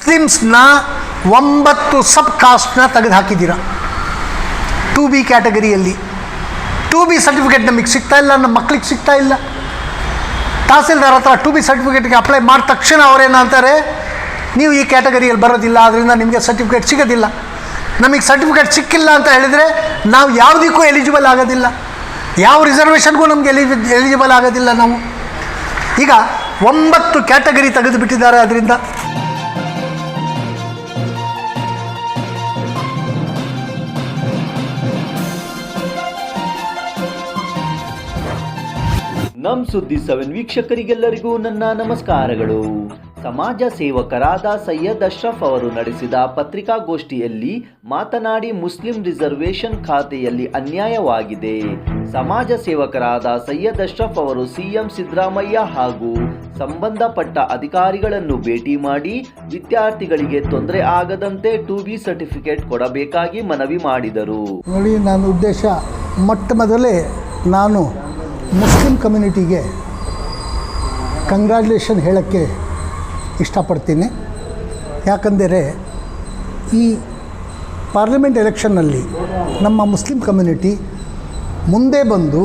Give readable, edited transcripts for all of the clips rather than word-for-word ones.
ಮುಸ್ಲಿಮ್ಸ್ನ 9 ಸಬ್ ಕಾಸ್ಟ್ನ ತೆಗೆದು ಹಾಕಿದ್ದೀರಾ 2B ಕ್ಯಾಟಗರಿಯಲ್ಲಿ. 2B certificate ನಮಗೆ ಸಿಗ್ತಾ ಇಲ್ಲ, ನಮ್ಮ ಮಕ್ಕಳಿಗೆ ಸಿಗ್ತಾ ಇಲ್ಲ. ತಹಸೀಲ್ದಾರ್ ಹತ್ರ 2B ಸರ್ಟಿಫಿಕೇಟ್ಗೆ ಅಪ್ಲೈ ಮಾಡಿದ ತಕ್ಷಣ ಅವರೇನಂತಾರೆ, ನೀವು ಈ ಕ್ಯಾಟಗರಿಯಲ್ಲಿ ಬರೋದಿಲ್ಲ, ಅದರಿಂದ ನಿಮಗೆ ಸರ್ಟಿಫಿಕೇಟ್ ಸಿಗೋದಿಲ್ಲ. ನಮಗೆ ಸರ್ಟಿಫಿಕೇಟ್ ಸಿಕ್ಕಿಲ್ಲ ಅಂತ ಹೇಳಿದರೆ ನಾವು ಯಾವುದಕ್ಕೂ ಎಲಿಜಿಬಲ್ ಆಗೋದಿಲ್ಲ, ಯಾವ ರಿಸರ್ವೇಷನ್ಗೂ ನಮಗೆ ಎಲಿಜಿಬಲ್ ಆಗೋದಿಲ್ಲ. ನಾವು ಈಗ 9 ಕ್ಯಾಟಗರಿ ತೆಗೆದುಬಿಟ್ಟಿದ್ದಾರೆ. ಅದರಿಂದ ನಮ್ ಸುದ್ದಿ 7 ವೀಕ್ಷಕರಿಗೆಲ್ಲರಿಗೂ ನನ್ನ ನಮಸ್ಕಾರಗಳು. ಸಮಾಜ ಸೇವಕರಾದ ಸೈಯದ್ ಅಶ್ರಫ್ ಅವರು ನಡೆಸಿದ ಪತ್ರಿಕಾಗೋಷ್ಠಿಯಲ್ಲಿ ಮಾತನಾಡಿ ಮುಸ್ಲಿಂ ರಿಸರ್ವೇಷನ್ ಖಾತೆಯಲ್ಲಿ ಅನ್ಯಾಯವಾಗಿದೆ. ಸಮಾಜ ಸೇವಕರಾದ ಸೈಯದ್ ಅಶ್ರಫ್ ಅವರು ಸಿಎಂ ಸಿದ್ದರಾಮಯ್ಯ ಹಾಗೂ ಸಂಬಂಧಪಟ್ಟ ಅಧಿಕಾರಿಗಳನ್ನು ಭೇಟಿ ಮಾಡಿ ವಿದ್ಯಾರ್ಥಿಗಳಿಗೆ ತೊಂದರೆ ಆಗದಂತೆ 2B ಸರ್ಟಿಫಿಕೇಟ್ ಕೊಡಬೇಕಾಗಿ ಮನವಿ ಮಾಡಿದರು. ನೋಡಿ, ನನ್ನ ಉದ್ದೇಶ ಮೊಟ್ಟ ಮೊದಲೇ ನಾನು ಮುಸ್ಲಿಂ ಕಮ್ಯುನಿಟಿಗೆ ಕಂಗ್ರ್ಯಾಚುಲೇಷನ್ ಹೇಳೋಕ್ಕೆ ಇಷ್ಟಪಡ್ತೀನಿ. ಯಾಕಂದರೆ ಈ ಪಾರ್ಲಿಮೆಂಟ್ ಎಲೆಕ್ಷನ್ನಲ್ಲಿ ನಮ್ಮ ಮುಸ್ಲಿಂ ಕಮ್ಯುನಿಟಿ ಮುಂದೆ ಬಂದು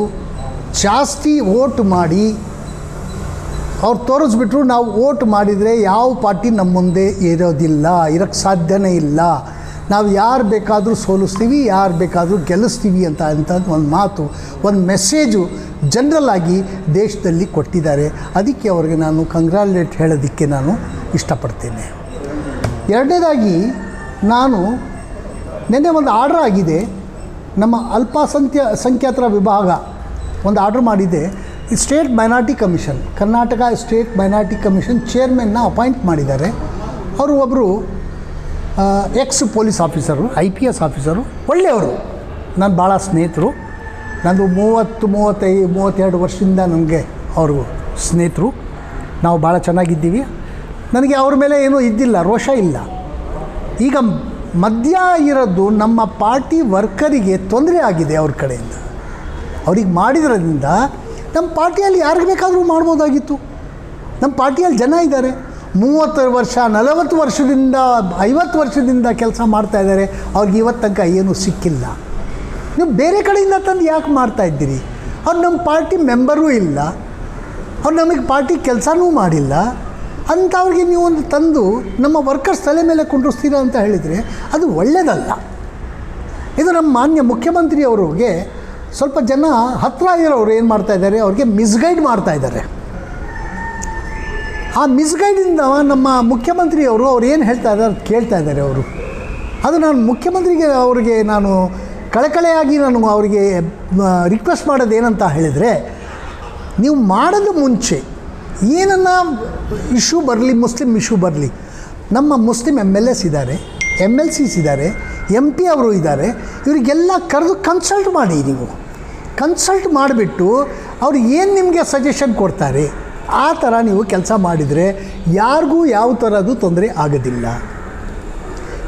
ಜಾಸ್ತಿ ವೋಟ್ ಮಾಡಿ ಅವ್ರು ತೋರಿಸ್ಬಿಟ್ರು, ನಾವು ವೋಟ್ ಮಾಡಿದರೆ ಯಾವ ಪಾರ್ಟಿ ನಮ್ಮ ಮುಂದೆ ಇರೋದಿಲ್ಲ, ಇರೋಕ್ಕೆ ಸಾಧ್ಯನೇ ಇಲ್ಲ, ನಾವು ಯಾರು ಬೇಕಾದರೂ ಸೋಲಿಸ್ತೀವಿ, ಯಾರು ಬೇಕಾದರೂ ಗೆಲ್ಲಿಸ್ತೀವಿ ಅಂತ ಒಂದು ಮಾತು, ಒಂದು ಮೆಸೇಜು ಜನರಲ್ ಆಗಿ ದೇಶದಲ್ಲಿ ಕೊಟ್ಟಿದ್ದಾರೆ. ಅದಕ್ಕೆ ಅವ್ರಿಗೆ ನಾನು ಕಂಗ್ರ್ಯಾಚುಲೇಟ್ ಹೇಳೋದಕ್ಕೆ ನಾನು ಇಷ್ಟಪಡ್ತೇನೆ. ಎರಡನೇದಾಗಿ ನಾನು ನಿನ್ನೆ ಒಂದು ಆರ್ಡ್ರ್ ಆಗಿದೆ, ನಮ್ಮ ಅಲ್ಪಸಂಖ್ಯಾತರ ವಿಭಾಗ ಒಂದು ಆರ್ಡ್ರ್ ಮಾಡಿದೆ. ಈ state minority commission, Karnataka state minority commission ಚೇರ್ಮನ್ನ ಅಪಾಯಿಂಟ್ ಮಾಡಿದ್ದಾರೆ. ಅವರು ಒಬ್ಬರು ex police officer, IPS officer, ಒಳ್ಳೆಯವರು, ನಾನು ಭಾಳ ಸ್ನೇಹಿತರು. ನಂದು 32 ವರ್ಷದಿಂದ ನನಗೆ ಅವರು ಸ್ನೇಹಿತರು. ನಾವು ಭಾಳ ಚೆನ್ನಾಗಿದ್ದೀವಿ. ನನಗೆ ಅವ್ರ ಮೇಲೆ ಏನೂ ಇದ್ದಿಲ್ಲ, ರೋಷ ಇಲ್ಲ. ಈಗ ಮಧ್ಯ ಇರೋದು ನಮ್ಮ ಪಾರ್ಟಿ ವರ್ಕರಿಗೆ ತೊಂದರೆ ಆಗಿದೆ ಅವ್ರ ಕಡೆಯಿಂದ. ಅವ್ರಿಗೆ ಮಾಡಿದ್ರಿಂದ ನಮ್ಮ ಪಾರ್ಟಿಯಲ್ಲಿ ಯಾರಿಗೆ ಬೇಕಾದರೂ ಮಾಡ್ಬೋದಾಗಿತ್ತು. ನಮ್ಮ ಪಾರ್ಟಿಯಲ್ಲಿ ಜನ ಇದ್ದಾರೆ, 30 ವರ್ಷ 40 ವರ್ಷದಿಂದ 50 ವರ್ಷದಿಂದ ಕೆಲಸ ಮಾಡ್ತಾಯಿದ್ದಾರೆ. ಅವ್ರಿಗೆ ಇವತ್ತು ತನಕ ಏನೂ ಸಿಕ್ಕಿಲ್ಲ. ನೀವು ಬೇರೆ ಕಡೆಯಿಂದ ತಂದು ಯಾಕೆ ಮಾಡ್ತಾಯಿದ್ದೀರಿ? ಅವ್ರು ನಮ್ಮ ಪಾರ್ಟಿ ಮೆಂಬರೂ ಇಲ್ಲ, ಅವ್ರು ನಮಗೆ ಪಾರ್ಟಿ ಕೆಲಸನೂ ಮಾಡಿಲ್ಲ ಅಂಥವ್ರಿಗೆ ನೀವು ಒಂದು ತಂದು ನಮ್ಮ ವರ್ಕರ್ಸ್ ತಲೆ ಮೇಲೆ ಕುಂಡ್ರಿಸ್ತೀರಾ ಅಂತ ಹೇಳಿದರೆ ಅದು ಒಳ್ಳೆಯದಲ್ಲ. ಇದು ನಮ್ಮ ಮಾನ್ಯ ಮುಖ್ಯಮಂತ್ರಿಯವ್ರಿಗೆ ಸ್ವಲ್ಪ ಜನ ಹತ್ತಿರ ಇರೋರು ಏನು ಮಾಡ್ತಾಯಿದ್ದಾರೆ, ಅವ್ರಿಗೆ ಮಿಸ್ಗೈಡ್ ಮಾಡ್ತಾಯಿದ್ದಾರೆ. ಆ ಮಿಸ್ಗೈಡಿಂದ ನಮ್ಮ ಮುಖ್ಯಮಂತ್ರಿಯವರು ಅವ್ರು ಏನು ಹೇಳ್ತಾ ಇದ್ದಾರೆ ಕೇಳ್ತಾ ಇದ್ದಾರೆ ಅವರು. ಅದು ನಾನು ಮುಖ್ಯಮಂತ್ರಿಗೆ ಅವ್ರಿಗೆ ನಾನು ಕಳಕಳೆಯಾಗಿ ನಾನು ಅವರಿಗೆ ರಿಕ್ವೆಸ್ಟ್ ಮಾಡೋದು ಏನಂತ ಹೇಳಿದರೆ, ನೀವು ಮಾಡೋದು ಮುಂಚೆ ಏನನ್ನ ಇಶ್ಯೂ ಬರಲಿ, ಮುಸ್ಲಿಂ ಇಶ್ಯೂ ಬರಲಿ, ನಮ್ಮ ಮುಸ್ಲಿಂ MLAs ಇದ್ದಾರೆ, MLCs ಇದ್ದಾರೆ, MP ಅವರು ಇದ್ದಾರೆ, ಇವರಿಗೆಲ್ಲ ಕರೆದು ಕನ್ಸಲ್ಟ್ ಮಾಡಿ. ನೀವು ಕನ್ಸಲ್ಟ್ ಮಾಡಿಬಿಟ್ಟು ಅವ್ರು ಏನು ನಿಮಗೆ ಸಜೆಷನ್ ಕೊಡ್ತಾರೆ ಆ ಥರ ನೀವು ಕೆಲಸ ಮಾಡಿದರೆ ಯಾರಿಗೂ ಯಾವ ಥರದ್ದು ತೊಂದರೆ ಆಗೋದಿಲ್ಲ.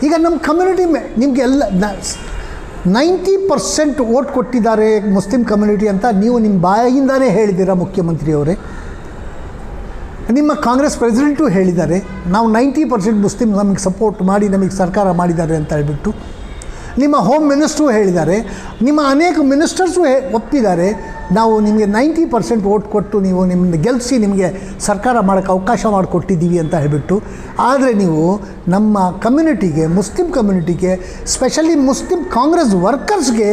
ಈಗ ನಮ್ಮ ಕಮ್ಯುನಿಟಿ ನಿಮಗೆಲ್ಲ 90% ವೋಟ್ ಕೊಟ್ಟಿದ್ದಾರೆ ಮುಸ್ಲಿಂ ಕಮ್ಯುನಿಟಿ ಅಂತ ನೀವು ನಿಮ್ಮ ಬಾಯಿಂದಲೇ ಹೇಳಿದ್ದೀರಾ ಮುಖ್ಯಮಂತ್ರಿಯವರೇ. ನಿಮ್ಮ ಕಾಂಗ್ರೆಸ್ ಪ್ರೆಸಿಡೆಂಟು ಹೇಳಿದ್ದಾರೆ, ನಾವು 90% ಮುಸ್ಲಿಂ ನಮಗೆ ಸಪೋರ್ಟ್ ಮಾಡಿ ನಮಗೆ ಸರ್ಕಾರ ಮಾಡಿದ್ದಾರೆ ಅಂತ ಹೇಳ್ಬಿಟ್ಟು. ನಿಮ್ಮ ಹೋಮ್ ಮಿನಿಸ್ಟ್ರು ಹೇಳಿದ್ದಾರೆ, ನಿಮ್ಮ ಅನೇಕ ಮಿನಿಸ್ಟರ್ಸು ಒಪ್ಪಿದ್ದಾರೆ, ನಾವು ನಿಮಗೆ 90% ವೋಟ್ ಕೊಟ್ಟು ನೀವು ನಿಮ್ಮನ್ನು ಗೆಲ್ಲಿಸಿ ನಿಮಗೆ ಸರ್ಕಾರ ಮಾಡೋಕ್ಕೆ ಅವಕಾಶ ಮಾಡಿಕೊಟ್ಟಿದ್ದೀವಿ ಅಂತ ಹೇಳಿಬಿಟ್ಟು. ಆದರೆ ನೀವು ನಮ್ಮ ಕಮ್ಯುನಿಟಿಗೆ, ಮುಸ್ಲಿಂ ಕಮ್ಯುನಿಟಿಗೆ, ಸ್ಪೆಷಲಿ ಮುಸ್ಲಿಂ ಕಾಂಗ್ರೆಸ್ ವರ್ಕರ್ಸ್ಗೆ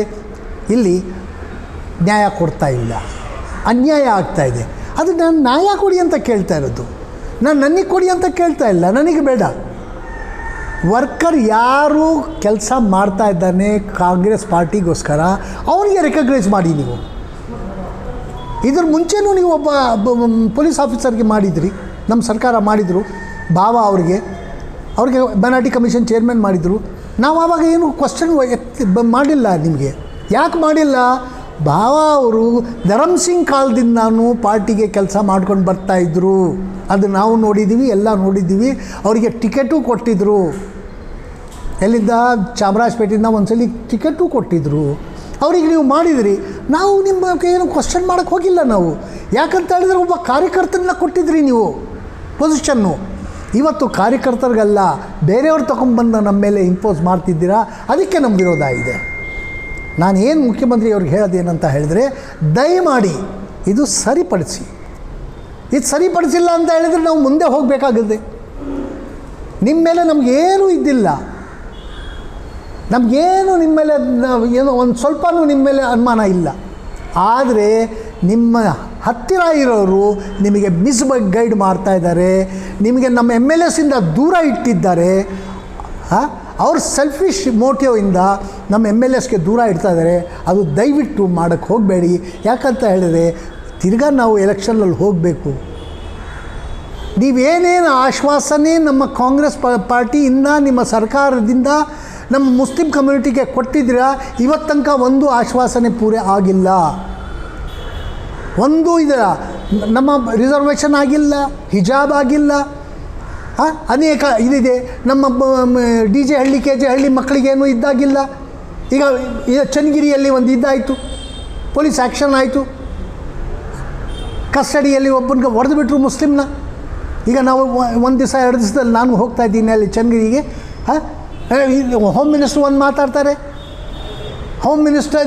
ಇಲ್ಲಿ ನ್ಯಾಯ ಕೊಡ್ತಾ ಇಲ್ಲ, ಅನ್ಯಾಯ ಆಗ್ತಾಯಿದೆ. ಅದು ನಾನು ನ್ಯಾಯ ಕೊಡಿ ಅಂತ ಕೇಳ್ತಾ ಇರೋದು, ನಾನು ನನಗೆ ಕೊಡಿ ಅಂತ ಕೇಳ್ತಾ ಇಲ್ಲ, ನನಗೆ ಬೇಡ. ವರ್ಕರ್ ಯಾರು ಕೆಲಸ ಮಾಡ್ತಾ ಇದ್ದಾನೆ ಕಾಂಗ್ರೆಸ್ ಪಾರ್ಟಿಗೋಸ್ಕರ ಅವನಿಗೆ ರೆಕಗ್ನೈಸ್ ಮಾಡಿ. ನೀವು ಇದ್ರ ಮುಂಚೆನೂ ನೀವು ಒಬ್ಬ ಪೊಲೀಸ್ ಆಫೀಸರ್ಗೆ ಮಾಡಿದ್ರಿ, ನಮ್ಮ ಸರ್ಕಾರ ಮಾಡಿದರು, ಭಾವ ಅವ್ರಿಗೆ ಮೈನಾರಿಟಿ ಕಮಿಷನ್ ಚೇರ್ಮನ್ ಮಾಡಿದರು. ನಾವು ಆವಾಗ ಏನು ಕ್ವಶನ್ ಮಾಡಿಲ್ಲ. ನಿಮಗೆ ಯಾಕೆ ಮಾಡಿಲ್ಲ? ಭಾವ ಅವರು ಧರಮ್ ಸಿಂಗ್ ಕಾಲದಿಂದನೂ ಪಾರ್ಟಿಗೆ ಕೆಲಸ ಮಾಡ್ಕೊಂಡು ಬರ್ತಾಯಿದ್ರು, ಅದು ನಾವು ನೋಡಿದ್ದೀವಿ, ಎಲ್ಲ ನೋಡಿದ್ದೀವಿ. ಅವರಿಗೆ ಟಿಕೆಟು ಕೊಟ್ಟಿದ್ದರು, ಎಲ್ಲಿಂದ ಚಾಮರಾಜಪೇಟೆಯಿಂದ ಒಂದ್ಸಲಿ ಟಿಕೆಟು ಕೊಟ್ಟಿದ್ದರು. ಅವ್ರಿಗೆ ನೀವು ಮಾಡಿದಿರಿ, ನಾವು ನಿಮ್ಮ ಏನು ಕ್ವಶನ್ ಮಾಡೋಕ್ಕೆ ಹೋಗಿಲ್ಲ ನಾವು. ಯಾಕಂತ ಹೇಳಿದ್ರೆ ಒಬ್ಬ ಕಾರ್ಯಕರ್ತನ ಕೊಟ್ಟಿದ್ರಿ ನೀವು ಪೊಸಿಷನ್ನು. ಇವತ್ತು ಕಾರ್ಯಕರ್ತರಿಗೆಲ್ಲ ಬೇರೆಯವ್ರು ತೊಗೊಂಬಂದು ನಮ್ಮ ಮೇಲೆ ಇಂಪೋಸ್ ಮಾಡ್ತಿದ್ದೀರಾ, ಅದಕ್ಕೆ ನಮ್ಮ ವಿರೋಧ ಇದೆ. ನಾನು ಏನು ಮುಖ್ಯಮಂತ್ರಿಯವ್ರಿಗೆ ಹೇಳೋದೇನಂತ ಹೇಳಿದರೆ, ದಯಮಾಡಿ ಇದು ಸರಿಪಡಿಸಿ. ಇದು ಸರಿಪಡಿಸಿಲ್ಲ ಅಂತ ಹೇಳಿದರೆ ನಾವು ಮುಂದೆ ಹೋಗಬೇಕಾಗುತ್ತೆ. ನಿಮ್ಮ ಮೇಲೆ ನಮಗೇನೂ ಇದ್ದಿಲ್ಲ, ನಮಗೇನು ನಿಮ್ಮ ಮೇಲೆ ಏನೋ ಒಂದು ಸ್ವಲ್ಪನೂ ನಿಮ್ಮ ಮೇಲೆ ಅನುಮಾನ ಇಲ್ಲ. ಆದರೆ ನಿಮ್ಮ ಹತ್ತಿರ ಇರೋರು ನಿಮಗೆ ಗೈಡ್ ಮಾಡ್ತಾಯಿದ್ದಾರೆ, ನಿಮಗೆ ನಮ್ಮ MLS ದೂರ ಇಟ್ಟಿದ್ದಾರೆ. ಅವ್ರ ಸೆಲ್ಫಿಶ್ ಮೋಟಿವಿಂದ ನಮ್ಮ MLS ದೂರ ಇಡ್ತಾ ಇದ್ದಾರೆ. ಅದು ದಯವಿಟ್ಟು ಮಾಡೋಕ್ಕೆ ಹೋಗಬೇಡಿ. ಯಾಕಂತ ಹೇಳಿದರೆ ತಿರ್ಗಾ ನಾವು ಎಲೆಕ್ಷನ್ನಲ್ಲಿ ಹೋಗಬೇಕು. ನೀವೇನೇನು ಆಶ್ವಾಸನೆ ನಮ್ಮ ಕಾಂಗ್ರೆಸ್ ಪಾರ್ಟಿಯಿಂದ, ನಿಮ್ಮ ಸರ್ಕಾರದಿಂದ ನಮ್ಮ ಮುಸ್ಲಿಂ ಕಮ್ಯುನಿಟಿಗೆ ಕೊಟ್ಟಿದ್ದೀರಾ, ಇವತ್ತು ತನಕ ಒಂದು ಆಶ್ವಾಸನೆ ಪೂರೈ ಆಗಿಲ್ಲ. ಒಂದು ಇದರ ನಮ್ಮ ರಿಸರ್ವೇಷನ್ ಆಗಿಲ್ಲ, ಹಿಜಾಬ್ ಆಗಿಲ್ಲ, ಅನೇಕ ಇದಿದೆ. ನಮ್ಮ DJ ಹಳ್ಳಿ KJ ಹಳ್ಳಿ ಮಕ್ಕಳಿಗೇನು ಇದ್ದಾಗಿಲ್ಲ. ಈಗ ಚನ್ನಗಿರಿಯಲ್ಲಿ ಒಂದು ಇದ್ದಾಯಿತು, ಪೊಲೀಸ್ ಆ್ಯಕ್ಷನ್ ಆಯಿತು, ಕಸ್ಟಡಿಯಲ್ಲಿ ಒಬ್ಬನಿಗೆ ಹೊಡೆದುಬಿಟ್ರು ಮುಸ್ಲಿಮ್ನ. ಈಗ ನಾವು ಒಂದು ದಿವಸ 2 ದಿವಸದಲ್ಲಿ ನಾನು ಹೋಗ್ತಾಯಿದ್ದೀನಿ ಅಲ್ಲಿ ಚನ್ನಗಿರಿಗೆ. ಹೋಮ್ ಮಿನಿಸ್ಟ್ರು ಒಂದು ಮಾತಾಡ್ತಾರೆ, ಹೋಮ್ ಮಿನಿಸ್ಟರ್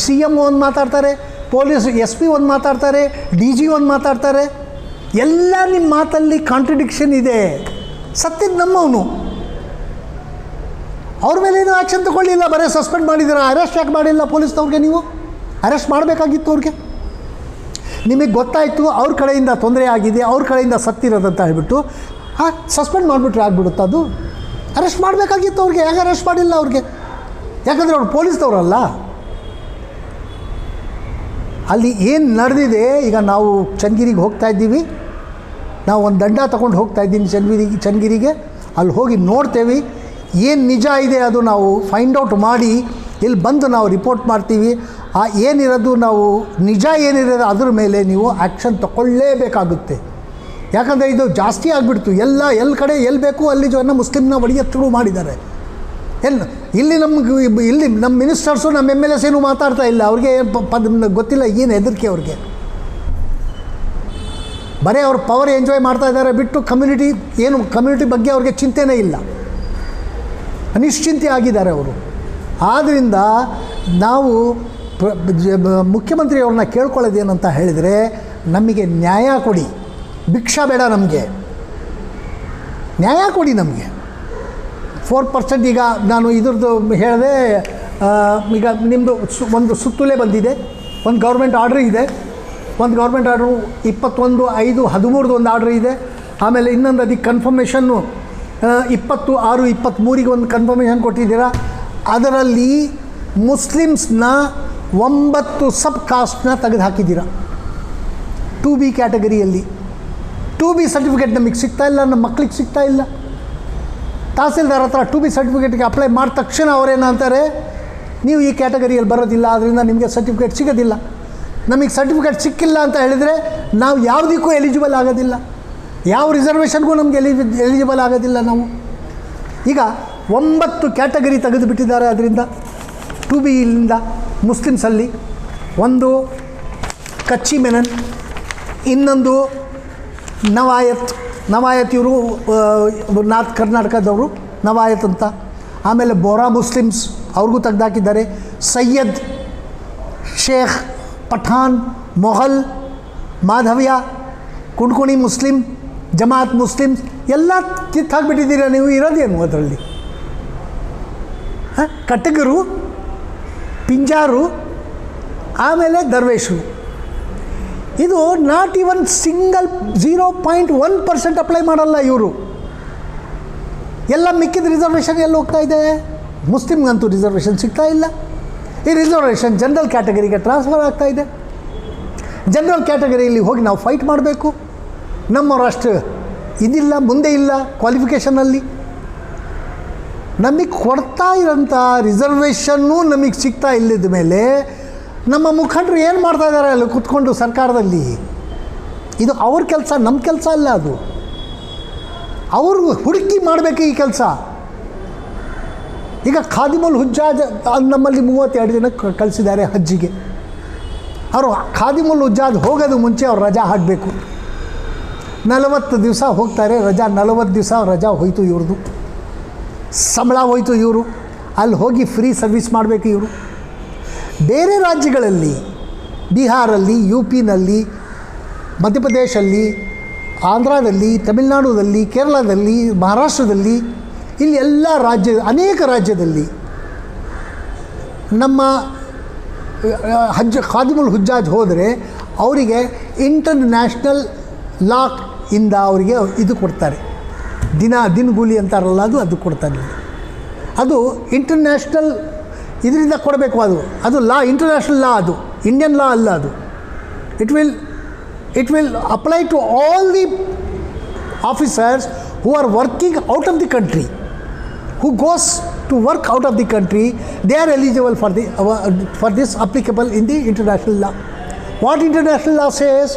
CM ಒಂದು ಮಾತಾಡ್ತಾರೆ, ಪೊಲೀಸ್ SP ಒಂದು ಮಾತಾಡ್ತಾರೆ, DG ಒಂದು ಮಾತಾಡ್ತಾರೆ. ಎಲ್ಲ ನಿಮ್ಮ ಮಾತಲ್ಲಿ ಕಾಂಟ್ರಡಿಕ್ಷನ್ ಇದೆ. ಸತ್ಯದ ನಮ್ಮವನು, ಅವ್ರ ಮೇಲೆ ಏನೂ ಆ್ಯಕ್ಷನ್ ತೊಗೊಳ್ಳಿಲ್ಲ, ಬರೀ ಸಸ್ಪೆಂಡ್ ಮಾಡಿದ್ದೀರ. ಅರೆಸ್ಟ್ ಯಾಕೆ ಮಾಡಿಲ್ಲ ಪೊಲೀಸ್ನವ್ರಿಗೆ? ನೀವು ಅರೆಸ್ಟ್ ಮಾಡಬೇಕಾಗಿತ್ತು ಅವ್ರಿಗೆ. ನಿಮಗೆ ಗೊತ್ತಾಯಿತು ಅವ್ರ ಕಡೆಯಿಂದ ತೊಂದರೆ ಆಗಿದೆ, ಅವ್ರ ಕಡೆಯಿಂದ ಸತ್ತಿರೋದಂತ ಹೇಳ್ಬಿಟ್ಟು ಸಸ್ಪೆಂಡ್ ಮಾಡಿಬಿಟ್ರೆ ಆಗ್ಬಿಡುತ್ತೆ. ಅದು ಅರೆಸ್ಟ್ ಮಾಡಬೇಕಾಗಿತ್ತು ಅವ್ರಿಗೆ. ಯಾಕೆ ಅರೆಸ್ಟ್ ಮಾಡಿಲ್ಲ ಅವ್ರಿಗೆ? ಯಾಕಂದರೆ ಅವ್ರು ಪೊಲೀಸ್ದವ್ರಲ್ಲ. ಅಲ್ಲಿ ಏನು ನಡೆದಿದೆ, ಈಗ ನಾವು ಚನ್ನಗಿರಿಗೆ ಹೋಗ್ತಾ ಇದ್ದೀವಿ, ನಾವು ಒಂದು ದಂಡ ತೊಗೊಂಡು ಹೋಗ್ತಾ ಇದ್ದೀನಿ ಚನ್ನಗಿರಿಗೆ. ಅಲ್ಲಿ ಹೋಗಿ ನೋಡ್ತೇವೆ, ಏನು ನಿಜ ಇದೆ ಅದು ನಾವು ಫೈಂಡ್ ಔಟ್ ಮಾಡಿ ಇಲ್ಲಿ ಬಂದು ನಾವು ರಿಪೋರ್ಟ್ ಮಾಡ್ತೀವಿ. ಏನಿರೋದು ನಾವು ನಿಜ ಏನಿರೋದು ಅದ್ರ ಮೇಲೆ ನೀವು ಆ್ಯಕ್ಷನ್ ತಗೊಳ್ಳೇಬೇಕಾಗುತ್ತೆ. ಯಾಕಂದರೆ ಇದು ಜಾಸ್ತಿ ಆಗಿಬಿಡ್ತು. ಎಲ್ಲಿ ಕಡೆ ಎಲ್ಲಿ ಬೇಕು ಅಲ್ಲಿ ಜನ ಮುಸ್ಲಿಮ್ನ ಒಡೆಯೋಕ್ಕೆ ಶುರು ಮಾಡಿದ್ದಾರೆ. ಇಲ್ಲಿ ನಮ್ಮ ಮಿನಿಸ್ಟರ್ಸು ನಮ್ಮ MLS ಏನೂ ಮಾತಾಡ್ತಾ ಇಲ್ಲ. ಅವ್ರಿಗೆ ಗೊತ್ತಿಲ್ಲ ಏನು ಹೆದರಿಕೆ ಅವ್ರಿಗೆ. ಬರೀ ಅವ್ರ ಪವರ್ ಎಂಜಾಯ್ ಮಾಡ್ತಾ ಇದ್ದಾರೆ ಬಿಟ್ಟು ಕಮ್ಯುನಿಟಿ ಬಗ್ಗೆ ಅವ್ರಿಗೆ ಚಿಂತೆನೇ ಇಲ್ಲ, ನಿಶ್ಚಿಂತೆ ಆಗಿದ್ದಾರೆ ಅವರು. ಆದ್ದರಿಂದ ನಾವು ಮುಖ್ಯಮಂತ್ರಿಯವ್ರನ್ನ ಕೇಳ್ಕೊಳ್ಳೋದೇನಂತ ಹೇಳಿದರೆ, ನಮಗೆ ನ್ಯಾಯ ಕೊಡಿ, ಭಿಕ್ಷಾ ಬೇಡ, ನಮಗೆ ನ್ಯಾಯ ಕೊಡಿ. ನಮಗೆ 4% ಈಗ ನಾನು ಇದ್ರದ್ದು ಹೇಳಿದೆ. ಈಗ ನಿಮ್ಮದು ಒಂದು ಸುತ್ತೋಲೆ ಬಂದಿದೆ, ಒಂದು ಗೌರ್ಮೆಂಟ್ ಆರ್ಡ್ರ್ ಇದೆ. ಒಂದು ಗೌರ್ಮೆಂಟ್ ಆರ್ಡ್ರು 21/5/13 ಒಂದು ಆರ್ಡ್ರ್ ಇದೆ. ಆಮೇಲೆ ಇನ್ನೊಂದು ಅದಕ್ಕೆ ಕನ್ಫರ್ಮೇಷನ್ನು 26/23 ಒಂದು ಕನ್ಫರ್ಮೇಷನ್ ಕೊಟ್ಟಿದ್ದೀರಾ. ಅದರಲ್ಲಿ ಮುಸ್ಲಿಮ್ಸ್ನ 9 ಸಬ್ ಕಾಸ್ಟ್ನ ತೆಗೆದು ಹಾಕಿದ್ದೀರಾ 2B ಕ್ಯಾಟಗರಿಯಲ್ಲಿ. 2B ಸರ್ಟಿಫಿಕೇಟ್ ನಮಗೆ ಸಿಗ್ತಾಯಿಲ್ಲ, ನಮ್ಮ ಮಕ್ಳಿಗೆ ಸಿಗ್ತಾ ಇಲ್ಲ. ತಹಸೀಲ್ದಾರ್ ಹತ್ರ 2B ಸರ್ಟಿಫಿಕೇಟ್ಗೆ ಅಪ್ಲೈ ಮಾಡಿದ ತಕ್ಷಣ ಅವರೇನಂತಾರೆ, ನೀವು ಈ ಕ್ಯಾಟಗರಿಯಲ್ಲಿ ಬರೋದಿಲ್ಲ, ಆದ್ದರಿಂದ ನಿಮಗೆ ಸರ್ಟಿಫಿಕೇಟ್ ಸಿಗೋದಿಲ್ಲ. ನಮಗೆ ಸರ್ಟಿಫಿಕೇಟ್ ಸಿಕ್ಕಿಲ್ಲ ಅಂತ ಹೇಳಿದರೆ ನಾವು ಯಾವುದಕ್ಕೂ ಎಲಿಜಿಬಲ್ ಆಗೋದಿಲ್ಲ, ಯಾವ ರಿಸರ್ವೇಷನ್ಗೂ ನಮಗೆ ಎಲಿಜಿಬಲ್ ಆಗೋದಿಲ್ಲ ನಾವು. ಈಗ 9 ಕ್ಯಾಟಗರಿ ತೆಗೆದುಬಿಟ್ಟಿದ್ದಾರೆ ಅದರಿಂದ 2B ಇಂದ ಮುಸ್ಲಿಮ್ಸಲ್ಲಿ. ಒಂದು ಕಚ್ಚಿ ಮೆನನ್, ಇನ್ನೊಂದು ನವಾಯತ್ ಇವರು ನಾರ್ತ್ ಕರ್ನಾಟಕದವರು ನವಾಯತ್ ಅಂತ. ಆಮೇಲೆ ಬೋರಾ ಮುಸ್ಲಿಮ್ಸ್ ಅವ್ರಿಗೂ ತೆಗೆದಾಕಿದ್ದಾರೆ. ಸಯ್ಯದ್, ಶೇಖ್, ಪಠಾನ್, ಮೊಘಲ್, ಮಾಧವ್ಯ, ಕುಣ್ಕುಣಿ ಮುಸ್ಲಿಮ್, ಜಮಾತ್ ಮುಸ್ಲಿಮ್ಸ್ ಎಲ್ಲ ಕಿತ್ತಾಕ್ಬಿಟ್ಟಿದ್ದೀರ ನೀವು. ಇರೋದೇನು ಅದರಲ್ಲಿ? ಕಟಗರು, ಪಿಂಜಾರು, ಆಮೇಲೆ ದರ್ವೇಶರು. ಇದು ನಾಟ್ ಇವನ್ ಸಿಂಗಲ್ 0.1% ಅಪ್ಲೈ ಮಾಡಲ್ಲ ಇವರು. ಎಲ್ಲ ಮಿಕ್ಕಿದ ರಿಸರ್ವೇಷನ್ ಎಲ್ಲಿ ಹೋಗ್ತಾ ಇದೆ? ಮುಸ್ಲಿಮ್ಗಂತೂ ರಿಸರ್ವೇಷನ್ ಸಿಗ್ತಾ ಇಲ್ಲ. ಈ ರಿಸರ್ವೇಷನ್ ಜನರಲ್ ಕ್ಯಾಟಗರಿಗೆ ಟ್ರಾನ್ಸ್ಫರ್ ಆಗ್ತಾ ಇದೆ. ಜನರಲ್ ಕ್ಯಾಟಗರಿಯಲ್ಲಿ ಹೋಗಿ ನಾವು ಫೈಟ್ ಮಾಡಬೇಕು. ನಮ್ಮವರಷ್ಟು ಇದಿಲ್ಲ, ಮುಂದೆ ಇಲ್ಲ ಕ್ವಾಲಿಫಿಕೇಷನಲ್ಲಿ. ನಮಗೆ ಕೊಡ್ತಾ ಇರೋಂಥ ರಿಸರ್ವೇಷನ್ನು ನಮಗೆ ಸಿಗ್ತಾ ಇಲ್ಲದ ಮೇಲೆ ನಮ್ಮ ಮುಖಂಡರು ಏನು ಮಾಡ್ತಾ ಇದ್ದಾರೆ ಅಲ್ಲಿ ಕೂತ್ಕೊಂಡು ಸರ್ಕಾರದಲ್ಲಿ? ಇದು ಅವ್ರ ಕೆಲಸ, ನಮ್ಮ ಕೆಲಸ ಅಲ್ಲ ಅದು. ಅವರು ಹುಡುಕಿ ಮಾಡಬೇಕು ಈ ಕೆಲಸ. ಈಗ ಖಾದಿಮುಲ್ ಹುಜ್ಜಾಜ್ ನಮ್ಮಲ್ಲಿ 32 ಜನ ಕಳಿಸಿದ್ದಾರೆ ಹಜ್ಜಿಗೆ. ಅವರು ಖಾದಿಮುಲ್ ಹುಜ್ಜಾಜ್ ಹೋಗೋದು ಮುಂಚೆ ಅವ್ರು ರಜಾ ಹಾಕಬೇಕು. 40 ದಿವಸ ಹೋಗ್ತಾರೆ ರಜಾ, 40 ದಿವಸ ರಜಾ ಹೋಯಿತು ಇವ್ರದ್ದು, ಸಂಬಳ ಹೋಯಿತು ಇವರು, ಅಲ್ಲಿ ಹೋಗಿ ಫ್ರೀ ಸರ್ವಿಸ್ ಮಾಡಬೇಕು ಇವರು. ಬೇರೆ ರಾಜ್ಯಗಳಲ್ಲಿ, ಬಿಹಾರಲ್ಲಿ, ಯು ಪಿನಲ್ಲಿ, ಮಧ್ಯಪ್ರದೇಶಲ್ಲಿ, ಆಂಧ್ರದಲ್ಲಿ, ತಮಿಳುನಾಡುದಲ್ಲಿ, ಕೇರಳದಲ್ಲಿ, ಮಹಾರಾಷ್ಟ್ರದಲ್ಲಿ, ಇಲ್ಲಿ ಎಲ್ಲ ಅನೇಕ ರಾಜ್ಯದಲ್ಲಿ ನಮ್ಮ ಖಾದಿಮುಲ್ ಹುಜ್ಜಾಜ್ ಹೋದರೆ ಅವರಿಗೆ ಇಂಟರ್ನ್ಯಾಷನಲ್ ಲಾ ಇಂದ ಅವರಿಗೆ ಇದು ಕೊಡ್ತಾರೆ, ದಿನಗೂಲಿ ಅಂತಾರಲ್ಲ ಅದು ಕೊಡ್ತಾರೆ. ಅದು ಇಂಟರ್ನ್ಯಾಷನಲ್ ಇದರಿಂದ ಕೊಡಬೇಕು, ಅದು ಲಾ, ಇಂಟರ್ನ್ಯಾಷನಲ್ ಲಾ, ಅದು ಇಂಡಿಯನ್ ಲಾ ಅಲ್ಲ. ಅದು it will apply to all the officers who are working out of the country, who goes to work out of the country. They are eligible for this applicable in the international law. What international law says,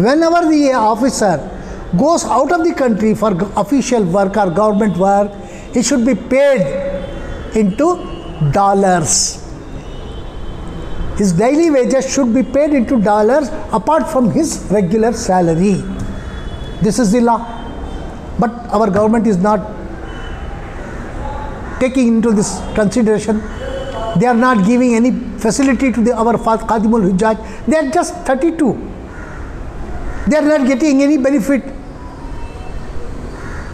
whenever the officer goes out of the country for official work or government work, he should be paid into dollars. His daily wages should be paid into dollars apart from his regular salary. This is the law. But our government is not taking into this consideration. They are not giving any facility to our Khadimul Hujjaj. They are just 32. They are not getting any benefit.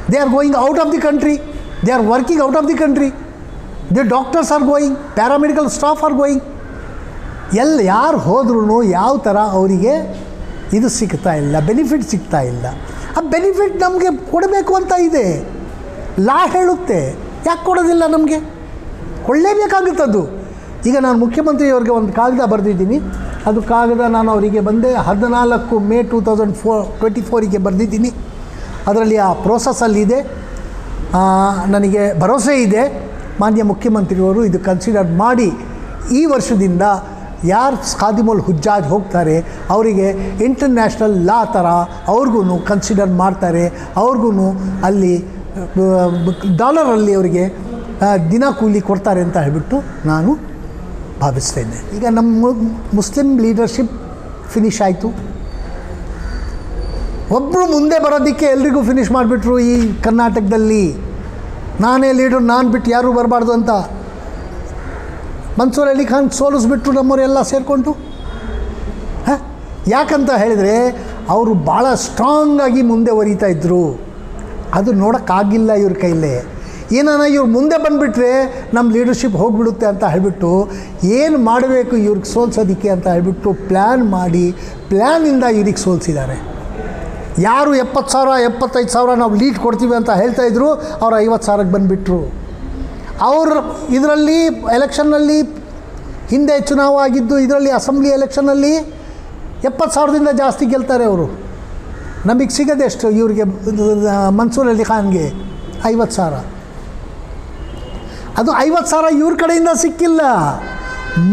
They are going out of the country. They are working out of the country. The doctors are going, paramedical staff are going. ಯಾರು ಹೋದ್ರೂ ಯಾವ ಥರ ಅವರಿಗೆ ಇದು ಸಿಗ್ತಾ ಇಲ್ಲ, benefit ಸಿಗ್ತಾ ಇಲ್ಲ. ಆ ಬೆನಿಫಿಟ್ ನಮಗೆ ಕೊಡಬೇಕು ಅಂತ ಇದೆ, ಲಾ ಹೇಳುತ್ತೆ. ಯಾಕೆ ಕೊಡೋದಿಲ್ಲ? ನಮಗೆ ಕೊಳ್ಳೇಬೇಕಾಗುತ್ತದು. ಈಗ ನಾನು ಮುಖ್ಯಮಂತ್ರಿಯವ್ರಿಗೆ ಒಂದು ಕಾಗದ ಬರೆದಿದ್ದೀನಿ. ಅದು ಕಾಗದ ನಾನು ಅವರಿಗೆ ಬಂದೆ 14 ಮೇ 2024 ಬರೆದಿದ್ದೀನಿ. ಅದರಲ್ಲಿ ಆ ಪ್ರೋಸೆಸ್ಸಲ್ಲಿದೆ. ನನಗೆ ಭರವಸೆ ಇದೆ ಮಾನ್ಯ ಮುಖ್ಯಮಂತ್ರಿಯವರು ಇದು ಕನ್ಸಿಡರ್ ಮಾಡಿ ಈ ವರ್ಷದಿಂದ ಯಾರು ಖಾದಿಮುಲ್ ಹುಜ್ಜಾಜ್ ಹೋಗ್ತಾರೆ ಅವರಿಗೆ ಇಂಟರ್ನ್ಯಾಷನಲ್ ಲಾ ಥರ ಅವ್ರಿಗೂ ಕನ್ಸಿಡರ್ ಮಾಡ್ತಾರೆ. ಅವ್ರಿಗೂ ಅಲ್ಲಿ ಡಾಲರಲ್ಲಿ ಅವರಿಗೆ ದಿನ ಕೂಲಿ ಕೊಡ್ತಾರೆ ಅಂತ ಹೇಳಿಬಿಟ್ಟು ನಾನು ಭಾವಿಸ್ತೇನೆ. ಈಗ ನಮ್ಮ ಮುಸ್ಲಿಂ ಲೀಡರ್ಶಿಪ್ ಫಿನಿಷ್ ಆಯಿತು. ಒಬ್ಬರು ಮುಂದೆ ಬರೋದಕ್ಕೆ ಎಲ್ರಿಗೂ ಫಿನಿಷ್ ಮಾಡಿಬಿಟ್ರು ಈ ಕರ್ನಾಟಕದಲ್ಲಿ. ನಾನೇ ಲೀಡರ್, ನಾನು ಬಿಟ್ಟು ಯಾರೂ ಬರಬಾರ್ದು ಅಂತ ಮನ್ಸೂರ್ ಅಲಿ ಖಾನ್ ಸೋಲಿಸ್ಬಿಟ್ರು ನಮ್ಮವರೆಲ್ಲ ಸೇರಿಕೊಂಡು. ಯಾಕಂತ ಹೇಳಿದರೆ ಅವರು ಭಾಳ ಸ್ಟ್ರಾಂಗಾಗಿ ಮುಂದೆ ಒರಿತಾ ಇದ್ದರು. ಅದು ನೋಡೋಕ್ಕಾಗಿಲ್ಲ ಇವ್ರ ಕೈಲೇ. ಏನಾನ ಇವ್ರು ಮುಂದೆ ಬಂದುಬಿಟ್ರೆ ನಮ್ಮ ಲೀಡರ್ಶಿಪ್ ಹೋಗಿಬಿಡುತ್ತೆ ಅಂತ ಹೇಳಿಬಿಟ್ಟು ಏನು ಮಾಡಬೇಕು ಇವ್ರಿಗೆ ಸೋಲ್ಸೋದಕ್ಕೆ ಅಂತ ಹೇಳಿಬಿಟ್ಟು ಪ್ಲ್ಯಾನ್ ಮಾಡಿ ಪ್ಲ್ಯಾನಿಂದ ಇವ್ರಿಗೆ ಸೋಲಿಸಿದ್ದಾರೆ. ಯಾರು 70,000 75,000 ನಾವು ಲೀಡ್ ಕೊಡ್ತೀವಿ ಅಂತ ಹೇಳ್ತಾಯಿದ್ರು, ಅವ್ರು 50,000ಕ್ಕೆ ಬಂದುಬಿಟ್ರು. ಅವರು ಇದರಲ್ಲಿ ಎಲೆಕ್ಷನ್ನಲ್ಲಿ ಹಿಂದೆ ಚುನಾವ ಆಗಿದ್ದು, ಇದರಲ್ಲಿ ಅಸೆಂಬ್ಲಿ ಎಲೆಕ್ಷನ್ನಲ್ಲಿ 70,000ದಿಂದ ಜಾಸ್ತಿ ಗೆಲ್ತಾರೆ ಅವರು. ನಮಗೆ ಸಿಗೋದೆಷ್ಟು ಇವ್ರಿಗೆ? ಮನ್ಸೂರ್ ಅಲಿ ಖಾನ್ಗೆ 50,000. ಅದು 50,000 ಇವ್ರ ಕಡೆಯಿಂದ ಸಿಕ್ಕಿಲ್ಲ,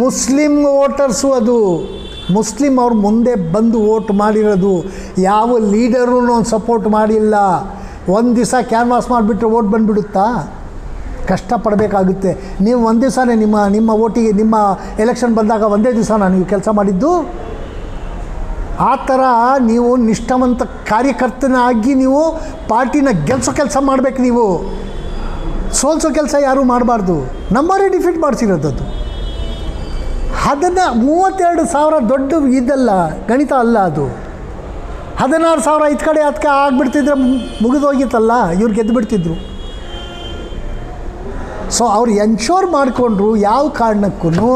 ಮುಸ್ಲಿಂ ವೋಟರ್ಸು. ಅದು ಮುಸ್ಲಿಂ ಅವ್ರು ಮುಂದೆ ಬಂದು ವೋಟ್ ಮಾಡಿರೋದು. ಯಾವ ಲೀಡರೂ ಸಪೋರ್ಟ್ ಮಾಡಿಲ್ಲ. ಒಂದು ದಿವಸ ಕ್ಯಾನ್ವಾಸ್ ಮಾಡಿಬಿಟ್ರೆ ವೋಟ್ ಬಂದುಬಿಡುತ್ತಾ? ಕಷ್ಟಪಡಬೇಕಾಗುತ್ತೆ. ನೀವು ಒಂದು ದಿವಸನೇ ನಿಮ್ಮ ವೋಟಿಗೆ, ನಿಮ್ಮ ಎಲೆಕ್ಷನ್ ಬಂದಾಗ ಒಂದೇ ದಿವಸನ ನೀವು ಕೆಲಸ ಮಾಡಿದ್ದು? ಆ ಥರ ನೀವು ನಿಷ್ಠಾವಂತ ಕಾರ್ಯಕರ್ತನಾಗಿ ನೀವು ಪಾರ್ಟಿನ ಗೆಲ್ಲಿಸೋ ಕೆಲಸ ಮಾಡಬೇಕು. ನೀವು ಸೋಲ್ಸೋ ಕೆಲಸ ಯಾರೂ ಮಾಡಬಾರ್ದು. ನಮ್ಮವರೇ ಡಿಫೀಟ್ ಮಾಡಿಸಿರೋದದು. 32,000 ದೊಡ್ಡ ಇದಲ್ಲ, ಗಣಿತ ಅಲ್ಲ ಅದು. 16,000 ಇತ್ತು ಕಡೆ ಅದಕ್ಕೆ ಆಗಿಬಿಡ್ತಿದ್ರೆ ಮುಗಿದೋಗಿತ್ತಲ್ಲ, ಇವ್ರು ಗೆದ್ದು ಬಿಡ್ತಿದ್ರು. ಸೊ ಅವ್ರು ಎನ್ಶೋರ್ ಮಾಡಿಕೊಂಡ್ರು ಯಾವ ಕಾರಣಕ್ಕೂ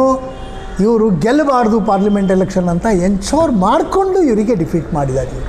ಇವರು ಗೆಲ್ಲಬಾರ್ದು ಪಾರ್ಲಿಮೆಂಟ್ ಎಲೆಕ್ಷನ್ ಅಂತ ಎನ್ಶೋರ್ ಮಾಡಿಕೊಂಡು ಇವರಿಗೆ ಡಿಫೀಟ್ ಮಾಡಿದ್ದಾರೆ ಇವರು.